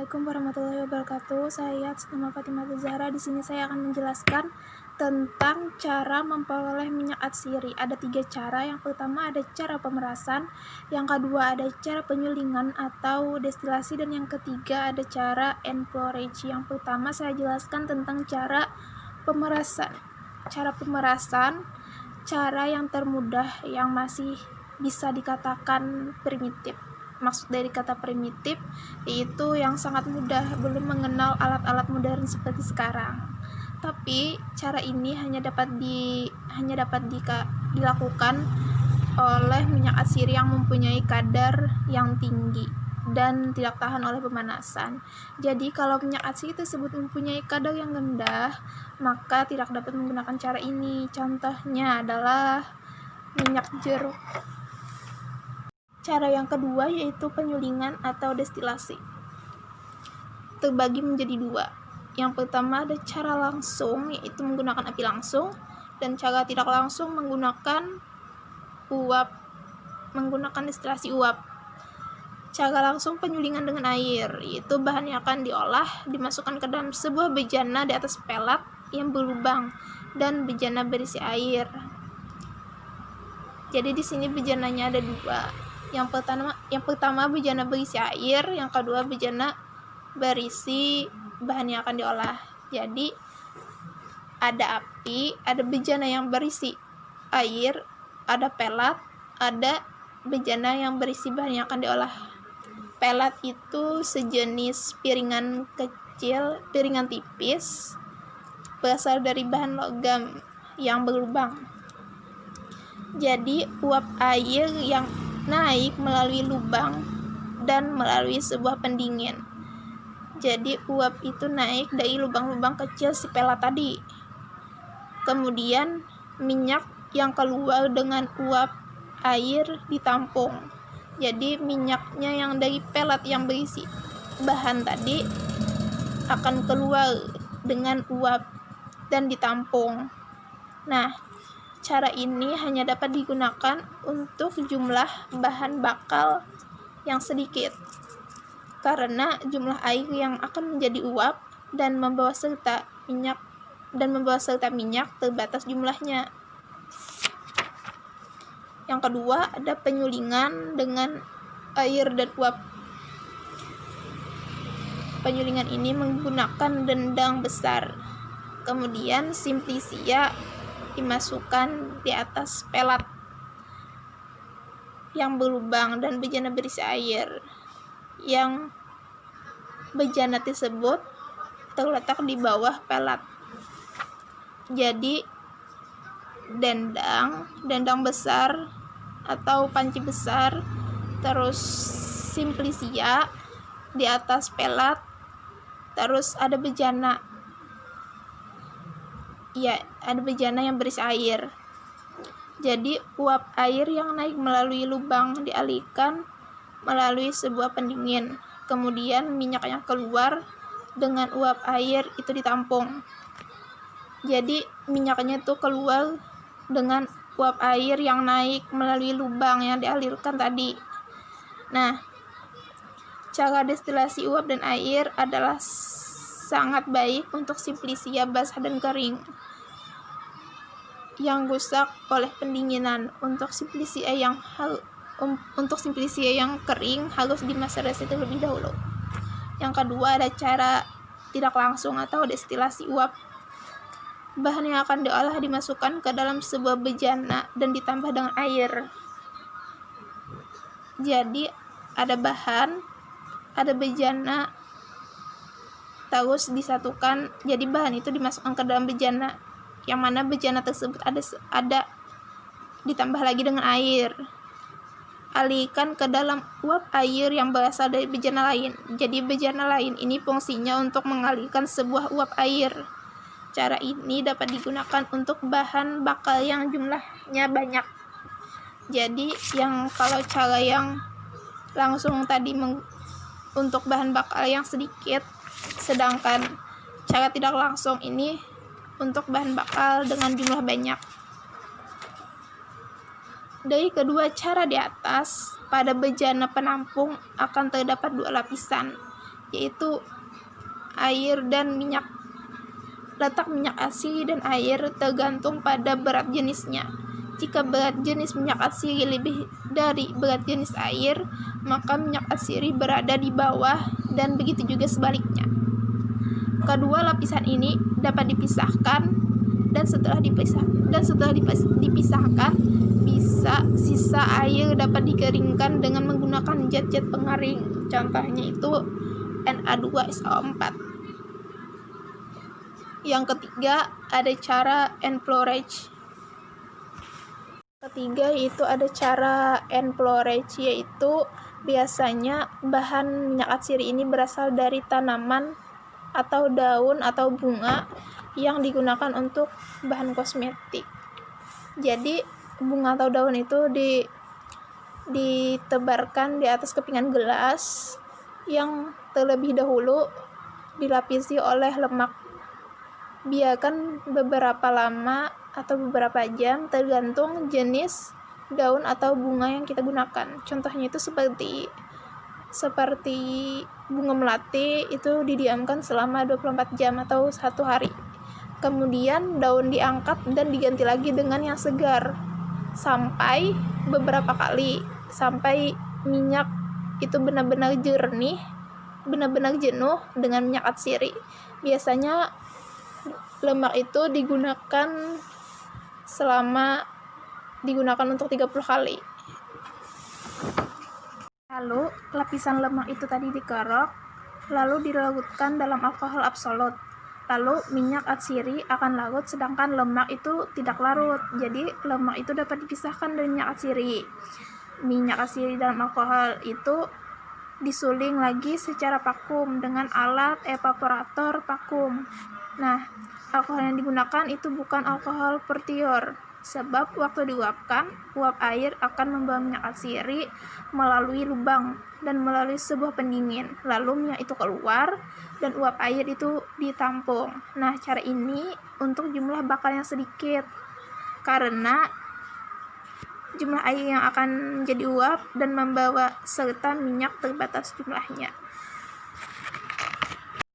Assalamualaikum warahmatullahi wabarakatuh. Saya nama Fatimah Zahra. Di sini saya akan menjelaskan tentang cara memperoleh minyak atsiri. Ada 3 cara. Yang pertama ada cara pemerasan, yang kedua ada cara penyulingan atau destilasi, dan yang ketiga ada cara enflorage. Yang pertama saya jelaskan tentang cara pemerasan. Cara pemerasan, cara yang termudah yang masih bisa dikatakan primitif. Maksud dari kata primitif yaitu yang sangat mudah, belum mengenal alat-alat modern seperti sekarang. Tapi cara ini hanya dapat dilakukan oleh minyak atsiri yang mempunyai kadar yang tinggi dan tidak tahan oleh pemanasan. Jadi kalau minyak atsiri tersebut mempunyai kadar yang rendah, maka tidak dapat menggunakan cara ini. Contohnya adalah minyak jeruk. Cara yang kedua yaitu penyulingan atau destilasi. Terbagi menjadi 2. Yang pertama ada cara langsung, yaitu menggunakan api langsung, dan cara tidak langsung menggunakan destilasi uap. Cara langsung penyulingan dengan air, yaitu bahan yang akan diolah dimasukkan ke dalam sebuah bejana di atas pelat yang berlubang dan bejana berisi air. Jadi di sini bejananya ada 2. Yang pertama bejana berisi air, yang kedua bejana berisi bahan yang akan diolah. Jadi ada api, ada bejana yang berisi air, ada pelat, ada bejana yang berisi bahan yang akan diolah. Pelat itu sejenis piringan kecil, piringan tipis, berasal dari bahan logam yang berlubang. Jadi uap air yang naik melalui lubang dan melalui sebuah pendingin. Jadi uap itu naik dari lubang-lubang kecil si pelat tadi. Kemudian minyak yang keluar dengan uap air ditampung. Jadi minyaknya yang dari pelat yang berisi bahan tadi akan keluar dengan uap dan ditampung. Nah, cara ini hanya dapat digunakan untuk jumlah bahan bakal yang sedikit, karena jumlah air yang akan menjadi uap dan membawa serta minyak terbatas jumlahnya. Yang kedua ada penyulingan dengan air dan uap. Penyulingan ini menggunakan dendang besar, kemudian simplisia dimasukkan di atas pelat yang berlubang dan bejana berisi air. Yang bejana tersebut terletak di bawah pelat. Jadi dendang besar atau panci besar, terus simplisia di atas pelat, terus ada bejana. Ya, ada bejana yang berisi air. Jadi uap air yang naik melalui lubang dialihkan melalui sebuah pendingin. Kemudian minyak yang keluar dengan uap air itu ditampung. Jadi minyaknya itu keluar dengan uap air yang naik melalui lubang yang dialirkan tadi. Nah, cara destilasi uap dan air adalah sangat baik untuk simplisia basah dan kering yang rusak oleh pendinginan. Untuk simplisia yang kering harus dimaserasi terlebih dahulu. Yang kedua ada cara tidak langsung atau destilasi uap. Bahan yang akan diolah dimasukkan ke dalam sebuah bejana dan ditambah dengan air. Jadi ada bahan, ada bejana, terus disatukan. Jadi bahan itu dimasukkan ke dalam bejana, yang mana bejana tersebut ada ditambah lagi dengan air. Alihkan ke dalam uap air yang berasal dari bejana lain. Jadi bejana lain ini fungsinya untuk mengalihkan sebuah uap air. Cara ini dapat digunakan untuk bahan bakal yang jumlahnya banyak. Jadi kalau cara yang langsung tadi untuk bahan bakal yang sedikit, sedangkan cara tidak langsung ini untuk bahan bakal dengan jumlah banyak. Dari kedua cara di atas, pada bejana penampung akan terdapat 2 lapisan. yaitu air dan minyak. Letak minyak asiri dan air tergantung pada berat jenisnya. Jika berat jenis minyak asiri lebih dari berat jenis air, maka minyak asiri berada di bawah, dan begitu juga sebaliknya. Kedua lapisan ini dapat dipisahkan, dan setelah dipisahkan, sisa air dapat dikeringkan dengan menggunakan zat-zat pengaring. Contohnya itu Na2SO4. Yang ketiga, ada cara enflorage. Ketiga yaitu ada cara enflorage, yaitu biasanya bahan minyak atsiri ini berasal dari tanaman atau daun atau bunga yang digunakan untuk bahan kosmetik. Jadi bunga atau daun itu ditebarkan di atas kepingan gelas yang terlebih dahulu dilapisi oleh lemak. Biarkan beberapa lama atau beberapa jam tergantung jenis daun atau bunga yang kita gunakan. Contohnya itu seperti bunga melati, itu didiamkan selama 24 jam atau 1 hari. Kemudian daun diangkat dan diganti lagi dengan yang segar sampai beberapa kali, sampai minyak itu benar-benar jernih, benar-benar jenuh dengan minyak atsiri. Biasanya lemak itu digunakan untuk 30 kali. Lalu lapisan lemak itu tadi dikerok, lalu dilarutkan dalam alkohol absolut. Lalu minyak atsiri akan larut, sedangkan lemak itu tidak larut. Jadi lemak itu dapat dipisahkan dari minyak atsiri. Minyak atsiri dalam alkohol itu disuling lagi secara vakum dengan alat evaporator vakum. Nah, alkohol yang digunakan itu bukan alkohol pure, sebab waktu diuapkan, uap air akan membawa minyak atsiri melalui lubang dan melalui sebuah pendingin. Lalu minyak itu keluar dan uap air itu ditampung. Nah, cara ini untuk jumlah bakar yang sedikit, karena jumlah air yang akan menjadi uap dan membawa serta minyak terbatas jumlahnya.